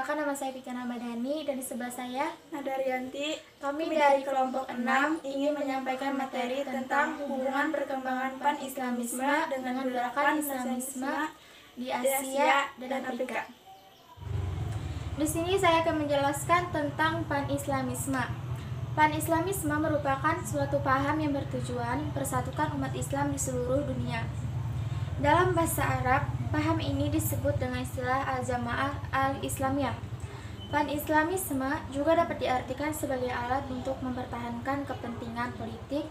Perkenalkan, nama saya Pika Ramadhani dan di sebelah saya Nadarianti. Kami dari kelompok 6 ingin menyampaikan materi tentang hubungan perkembangan pan-islamisme dengan gerakan Islamisme di Asia dan Afrika. Di sini saya akan menjelaskan tentang pan-islamisme. Pan-islamisme merupakan suatu paham yang bertujuan persatukan umat Islam di seluruh dunia. Dalam bahasa Arab, paham ini disebut dengan istilah al-jamaah al-islamiyah. Pan-islamisme juga dapat diartikan sebagai alat untuk mempertahankan kepentingan politik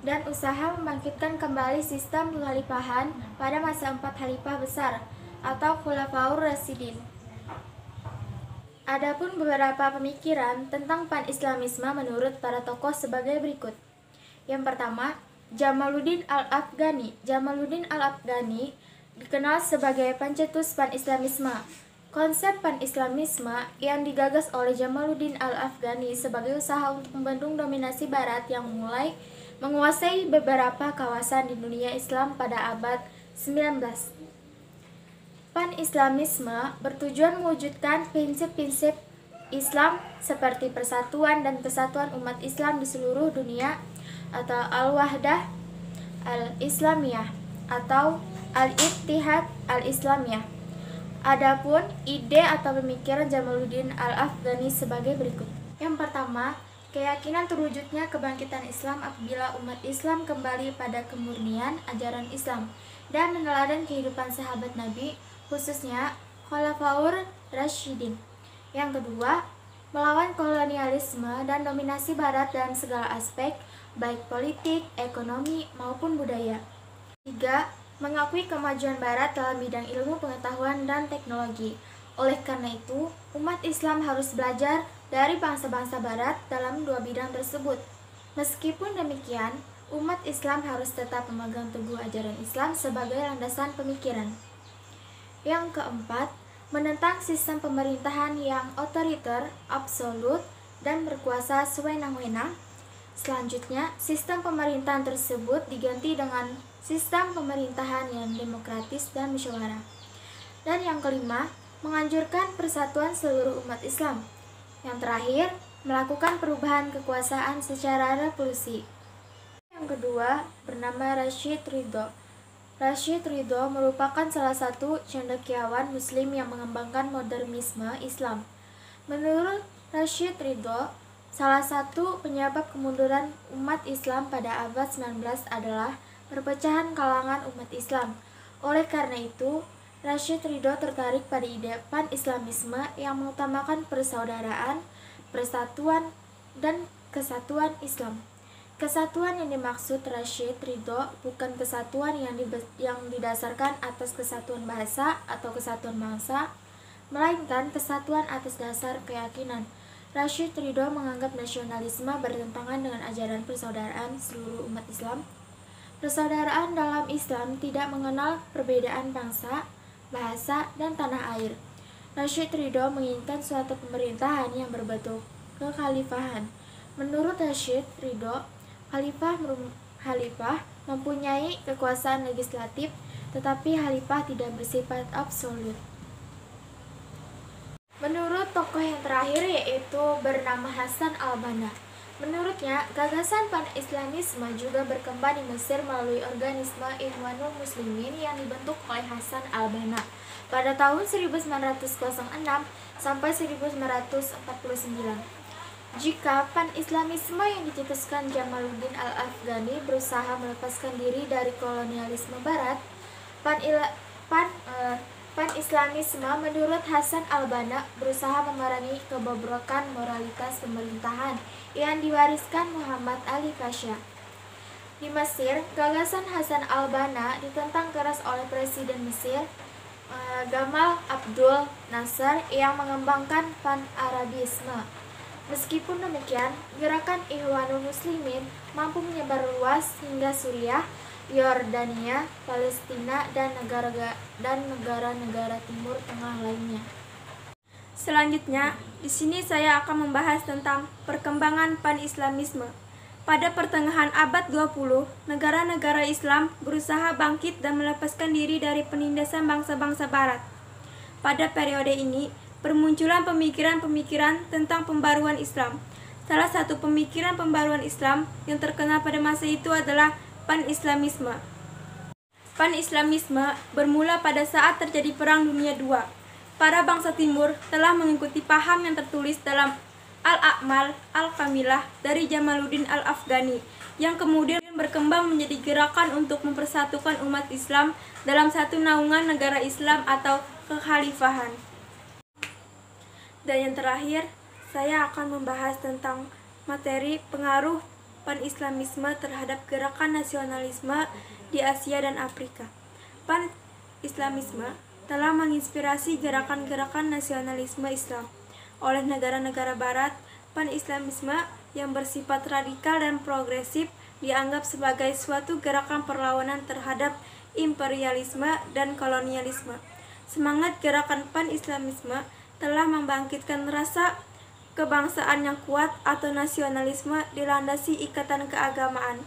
dan usaha membangkitkan kembali sistem kekhalifahan pada masa 4 khalifah besar atau Khulafaur Rasyidin. Adapun beberapa pemikiran tentang pan-islamisme menurut para tokoh sebagai berikut. Yang pertama, Jamaluddin al-Afghani. Jamaluddin al-Afghani dikenal sebagai pencetus pan-islamisme. Konsep pan-islamisme yang digagas oleh Jamaluddin al-Afghani sebagai usaha untuk membendung dominasi barat yang mulai menguasai beberapa kawasan di dunia Islam pada abad 19. Pan-islamisme bertujuan mewujudkan prinsip-prinsip Islam seperti persatuan dan kesatuan umat Islam di seluruh dunia atau al-wahdah al-islamiyah atau al-ittihad al-islamiyah. Adapun ide atau pemikiran Jamaluddin al-Afghani sebagai berikut. Yang pertama, keyakinan terwujudnya kebangkitan Islam apabila umat Islam kembali pada kemurnian ajaran Islam dan meneladani kehidupan sahabat Nabi, khususnya Khulafaur Rasyidin. Yang kedua, melawan kolonialisme dan dominasi barat dalam segala aspek, baik politik, ekonomi, maupun budaya. 3. Mengakui kemajuan barat dalam bidang ilmu pengetahuan dan teknologi. Oleh karena itu, umat Islam harus belajar dari bangsa-bangsa barat dalam dua bidang tersebut. Meskipun demikian, umat Islam harus tetap memegang teguh ajaran Islam sebagai landasan pemikiran. Yang keempat, menentang sistem pemerintahan yang otoriter, absolut, dan berkuasa sewenang-wenang. Selanjutnya, sistem pemerintahan tersebut diganti dengan sistem pemerintahan yang demokratis dan musyawarah. Dan yang kelima, menganjurkan persatuan seluruh umat Islam. Yang terakhir, melakukan perubahan kekuasaan secara revolusi. Yang kedua, bernama Rashid Ridho. Rashid Ridho merupakan salah satu cendekiawan muslim yang mengembangkan modernisme Islam. Menurut Rashid Ridho, salah satu penyebab kemunduran umat Islam pada abad 19 adalah perpecahan kalangan umat Islam. Oleh karena itu, Rashid Ridho tertarik pada ide pan-islamisme yang mengutamakan persaudaraan, persatuan, dan kesatuan Islam. Kesatuan yang dimaksud Rashid Ridho bukan kesatuan yang didasarkan atas kesatuan bahasa atau kesatuan bangsa, melainkan kesatuan atas dasar keyakinan. Rashid Ridho menganggap nasionalisme bertentangan dengan ajaran persaudaraan seluruh umat Islam. Persaudaraan dalam Islam tidak mengenal perbedaan bangsa, bahasa, dan tanah air. Rashid Ridho menginginkan suatu pemerintahan yang berbentuk kekhalifahan. Menurut Rashid Ridho, khalifah mempunyai kekuasaan legislatif, tetapi khalifah tidak bersifat absolut. Menurut tokoh yang terakhir, yaitu bernama Hasan al-Banna. Menurutnya, gagasan pan-islamisme juga berkembang di Mesir melalui organisme Ikhwanul Muslimin yang dibentuk oleh Hasan al-Banna pada tahun 1906 sampai 1949. Jika pan-islamisme yang dicetuskan Jamaluddin al-Afghani berusaha melepaskan diri dari kolonialisme barat, pan-islamisme menurut Hasan al-Banna berusaha memerangi kebobrokan moralitas pemerintahan yang diwariskan Muhammad Ali Pasha. Di Mesir, gagasan Hasan al-Banna ditentang keras oleh Presiden Mesir Gamal Abdul Nasser yang mengembangkan pan-Arabisme. Meskipun demikian, gerakan Ikhwanul Muslimin mampu menyebar luas hingga Suriah, Yordania, Palestina, dan negara-negara Timur Tengah lainnya. Selanjutnya, di sini saya akan membahas tentang perkembangan pan-islamisme. Pada pertengahan abad 20, negara-negara Islam berusaha bangkit dan melepaskan diri dari penindasan bangsa-bangsa barat. Pada periode ini, bermunculan pemikiran-pemikiran tentang pembaruan Islam. Salah satu pemikiran pembaruan Islam yang terkenal pada masa itu adalah Pan-Islamisme. Pan-Islamisme bermula pada saat terjadi Perang Dunia II. Para bangsa Timur telah mengikuti paham yang tertulis dalam Al-A'mal Al-Kamilah dari Jamaluddin Al-Afghani, yang kemudian berkembang menjadi gerakan untuk mempersatukan umat Islam dalam satu naungan negara Islam atau kekhalifahan. Dan yang terakhir, saya akan membahas tentang materi pengaruh Pan-Islamisme terhadap gerakan nasionalisme di Asia dan Afrika. Pan-Islamisme telah menginspirasi gerakan-gerakan nasionalisme Islam. Oleh negara-negara Barat, Pan-Islamisme yang bersifat radikal dan progresif dianggap sebagai suatu gerakan perlawanan terhadap imperialisme dan kolonialisme. Semangat gerakan Pan-Islamisme telah membangkitkan rasa kebangsaan yang kuat atau nasionalisme dilandasi ikatan keagamaan,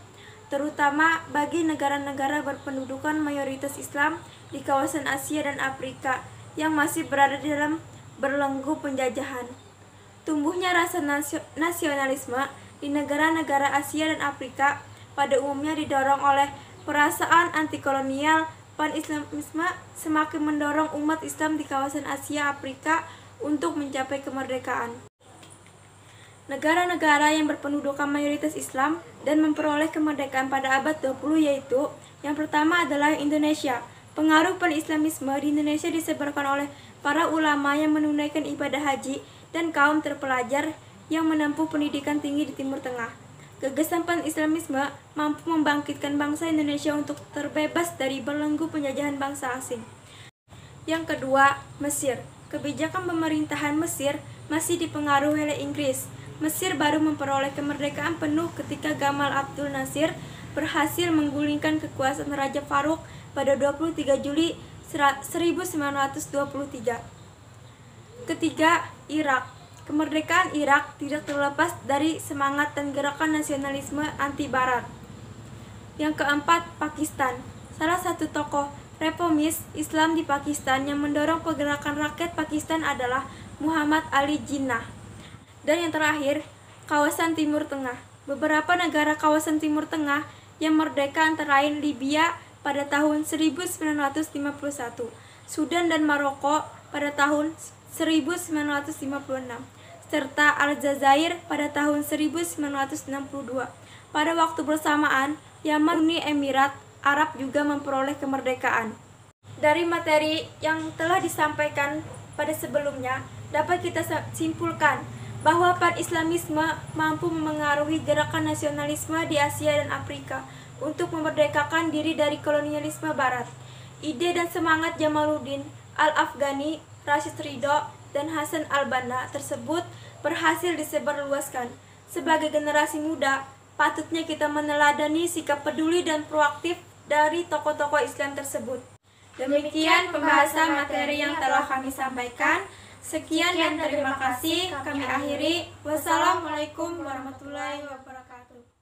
terutama bagi negara-negara berpendudukan mayoritas Islam di kawasan Asia dan Afrika yang masih berada di dalam belenggu penjajahan. Tumbuhnya rasa nasionalisme di negara-negara Asia dan Afrika pada umumnya didorong oleh perasaan anti-kolonial. Pan-Islamisme semakin mendorong umat Islam di kawasan Asia Afrika untuk mencapai kemerdekaan. Negara-negara yang berpendudukan mayoritas Islam dan memperoleh kemerdekaan pada abad 20 yaitu yang pertama adalah Indonesia. Pengaruh Pan-Islamisme di Indonesia disebarkan oleh para ulama yang menunaikan ibadah haji dan kaum terpelajar yang menempuh pendidikan tinggi di Timur Tengah. Gagasan Pan-Islamisme mampu membangkitkan bangsa Indonesia untuk terbebas dari belenggu penjajahan bangsa asing. Yang kedua, Mesir. Kebijakan pemerintahan Mesir masih dipengaruhi oleh Inggris. Mesir baru memperoleh kemerdekaan penuh ketika Gamal Abdul Nasir berhasil menggulingkan kekuasaan Raja Farouk pada 23 Juli 1923. Ketiga, Irak. Kemerdekaan Irak tidak terlepas dari semangat dan gerakan nasionalisme anti-Barat. Yang keempat, Pakistan. Salah satu tokoh reformis Islam di Pakistan yang mendorong pergerakan rakyat Pakistan adalah Muhammad Ali Jinnah. Dan yang terakhir, kawasan Timur Tengah. Beberapa negara kawasan Timur Tengah yang merdeka antara lain Libya pada tahun 1951, Sudan dan Maroko pada tahun 1956, serta Aljazair pada tahun 1962. Pada waktu bersamaan, Yaman Uni Emirat Arab juga memperoleh kemerdekaan. Dari materi yang telah disampaikan pada sebelumnya, dapat kita simpulkan bahwa Pan-Islamisme mampu memengaruhi gerakan nasionalisme di Asia dan Afrika untuk memerdekakan diri dari kolonialisme Barat. Ide dan semangat Jamaluddin Al-Afghani, Rashid Ridho, dan Hasan al-Banna tersebut berhasil disebarluaskan. Sebagai generasi muda, patutnya kita meneladani sikap peduli dan proaktif dari tokoh-tokoh Islam tersebut. Demikian pembahasan materi yang telah kami sampaikan. Sekian dan terima kasih. Kami akhiri. Wassalamualaikum warahmatullahi wabarakatuh.